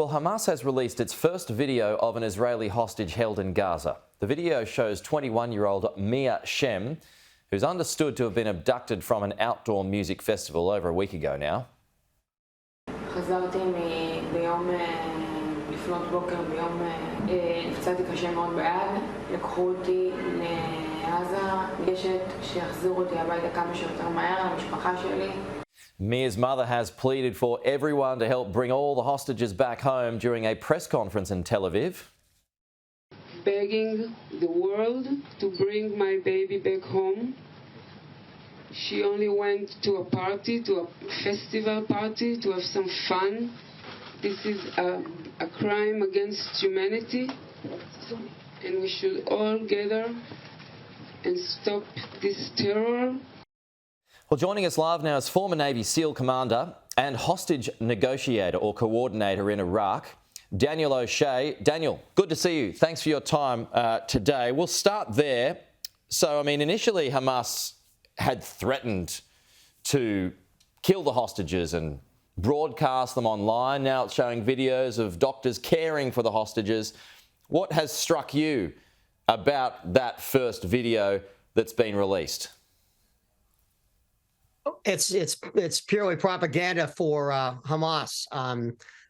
Well, Hamas has released its first video of an Israeli hostage held in Gaza. The video shows 21-year-old Mia Shem, who's understood to have been abducted from an outdoor music festival over a week ago now. חזרתי ביום לפנות בוקר, ביום נפצעתי קשה מאוד ביד, לקחו אותי לעזה, גשת שיחזירו אותי הביתה כמה שיותר מהר, למשפחה שלי. Mia's mother has pleaded for everyone to help bring all the hostages back home during a press conference in Tel Aviv. Begging the world to bring my baby back home. She only went to a party, to a festival party, to have some fun. This is a crime against humanity, and we should all gather and stop this terror. Well, joining us live now is former Navy SEAL commander and hostage negotiator or coordinator in Iraq, Daniel O'Shea. Daniel, good to see you. Thanks for your time today. We'll start there. So, I mean, initially Hamas had threatened to kill the hostages and broadcast them online. Now it's showing videos of doctors caring for the hostages. What has struck you about that first video that's been released? It's purely propaganda for Hamas.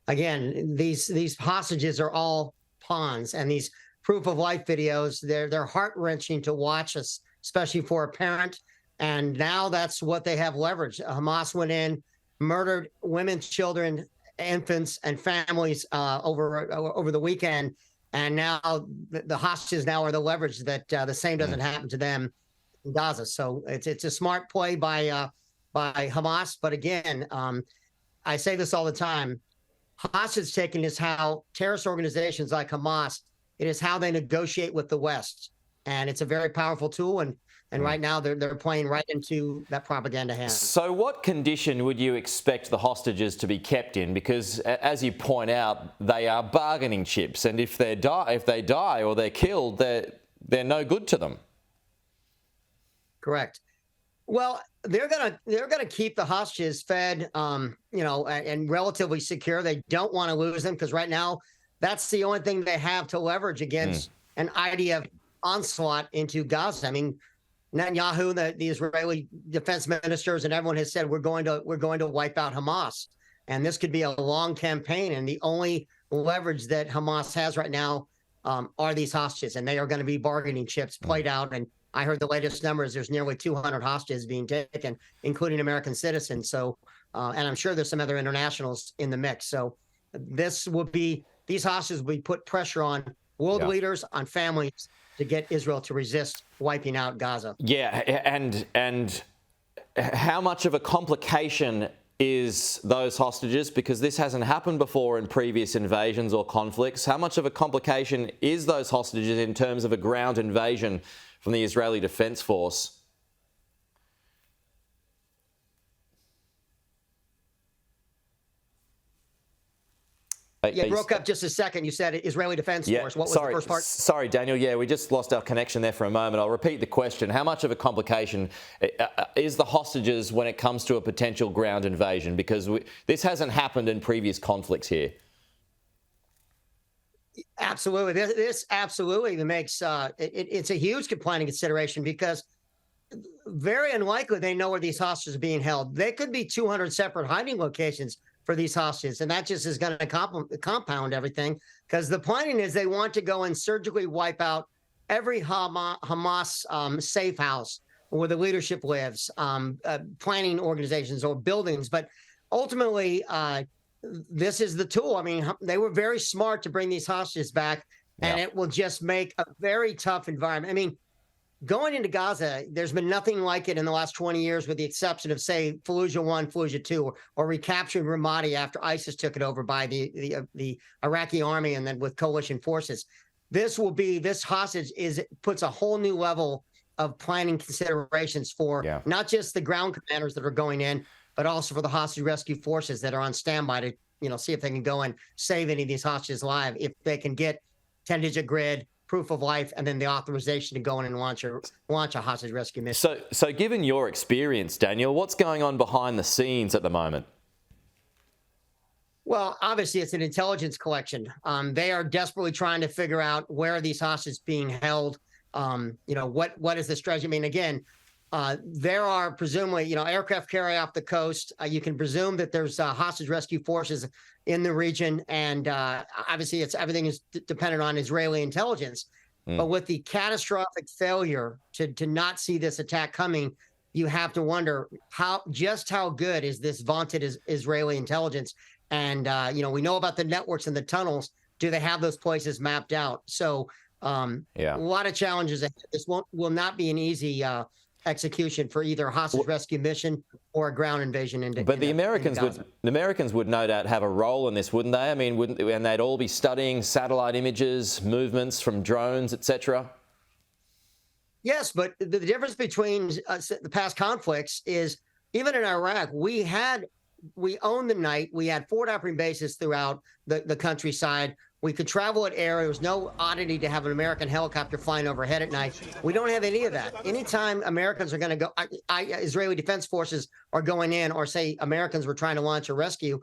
Again, these hostages are all pawns, and these proof of life videos, they're heart-wrenching to watch, especially for a parent. And now that's what they have leveraged. Hamas went in, murdered women, children, infants, and families over the weekend, and now the hostages now are the leverage that the same doesn't happen to them in Gaza. So it's a smart play by Hamas. But again, I say this all the time, hostage taking is how terrorist organizations like Hamas, it is how they negotiate with the West. And it's a very powerful tool. And right now they're playing right into that propaganda hand. So what condition would you expect the hostages to be kept in? Because as you point out, they are bargaining chips. And if they die or they're killed, they're no good to them. Correct. Well, they're gonna keep the hostages fed, and relatively secure. They don't want to lose them because right now, that's the only thing they have to leverage against an IDF onslaught into Gaza. I mean, Netanyahu, the Israeli defense ministers, and everyone has said we're going to wipe out Hamas, and this could be a long campaign. And the only leverage that Hamas has right now are these hostages, and they are going to be bargaining chips played out. And I heard the latest numbers, there's nearly 200 hostages being taken, including American citizens. So, and I'm sure there's some other internationals in the mix. So these hostages will be put pressure on world leaders, on families to get Israel to resist wiping out Gaza. Yeah, and how much of a complication is those hostages? Because this hasn't happened before in previous invasions or conflicts. How much of a complication is those hostages in terms of a ground invasion from the Israeli Defense Force? Yeah, broke up just a second. You said Israeli Defense Force. What was the first part? Sorry, Daniel. Yeah, we just lost our connection there for a moment. I'll repeat the question. How much of a complication is the hostages when it comes to a potential ground invasion? Because this hasn't happened in previous conflicts here. Absolutely. This absolutely makes it's a huge planning consideration because very unlikely they know where these hostages are being held. They could be 200 separate hiding locations for these hostages, and that just is going to compound everything because the planning is they want to go and surgically wipe out every Hamas safe house where the leadership lives, planning organizations or buildings. But ultimately, this is the tool. I mean, they were very smart to bring these hostages back, and it will just make a very tough environment. I mean, going into Gaza, there's been nothing like it in the last 20 years, with the exception of, say, Fallujah 1, Fallujah 2, or recapturing Ramadi after ISIS took it over by the Iraqi army and then with coalition forces. This hostage puts a whole new level of planning considerations for not just the ground commanders that are going in, but also for the hostage rescue forces that are on standby to, see if they can go and save any of these hostages alive, if they can get 10-digit grid, proof of life, and then the authorization to go in and launch a hostage rescue mission. So given your experience, Daniel, what's going on behind the scenes at the moment? Well, obviously, it's an intelligence collection. They are desperately trying to figure out where are these hostages being held. What is the strategy? I mean, again, there are presumably, aircraft carry off the coast. You can presume that there's hostage rescue forces in the region, and obviously, everything is dependent on Israeli intelligence. But with the catastrophic failure to not see this attack coming, you have to wonder how good is this vaunted Israeli intelligence? And we know about the networks and the tunnels. Do they have those places mapped out? So a lot of challenges ahead. This will not be an easy execution for either a hostage rescue mission or a ground invasion into. But the Americans would no doubt have a role in this, wouldn't they? I mean, and they'd all be studying satellite images, movements from drones, etc. Yes, but the difference between the past conflicts is even in Iraq, we owned the night. We had forward operating bases throughout the countryside. We could travel at air. There was no oddity to have an American helicopter flying overhead at night. We don't have any of that. Anytime Americans are going to go, Israeli Defense Forces are going in, or say Americans were trying to launch a rescue,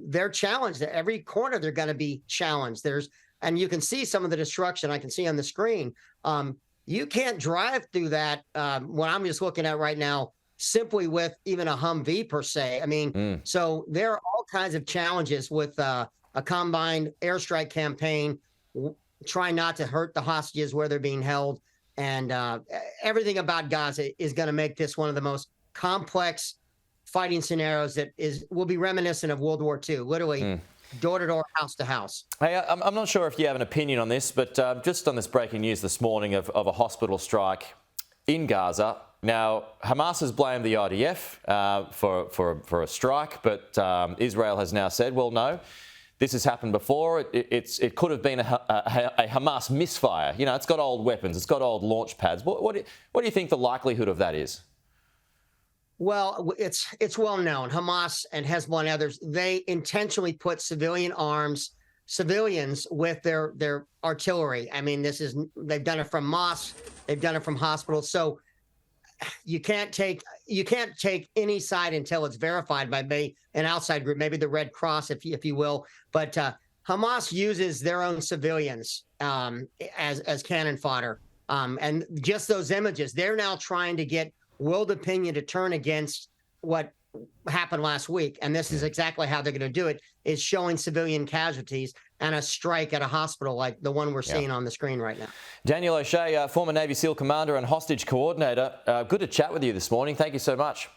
they're challenged. At every corner, they're going to be challenged. And you can see some of the destruction I can see on the screen. You can't drive through that, what I'm just looking at right now, simply with even a Humvee per se. I mean, so there are all kinds of challenges with a combined airstrike campaign, trying not to hurt the hostages where they're being held. And everything about Gaza is going to make this one of the most complex fighting scenarios that will be reminiscent of World War II, literally door to door, house to house. Hey, I'm not sure if you have an opinion on this, but just on this breaking news this morning of a hospital strike in Gaza. Now, Hamas has blamed the IDF for a strike, but Israel has now said, well, no, this has happened before. It could have been a Hamas misfire. It's got old weapons. It's got old launch pads. What do you think the likelihood of that is? Well, it's well known. Hamas and Hezbollah and others, they intentionally put civilians with their artillery. I mean, they've done it from mosques, they've done it from hospitals. So you can't take any side until it's verified by an outside group, maybe the Red Cross, if you will. But Hamas uses their own civilians as cannon fodder, and just those images. They're now trying to get world opinion to turn against what happened last week, and this is exactly how they're going to do it: is showing civilian casualties and a strike at a hospital like the one we're seeing on the screen right now. Daniel O'Shea, former Navy SEAL commander and hostage coordinator, good to chat with you this morning. Thank you so much.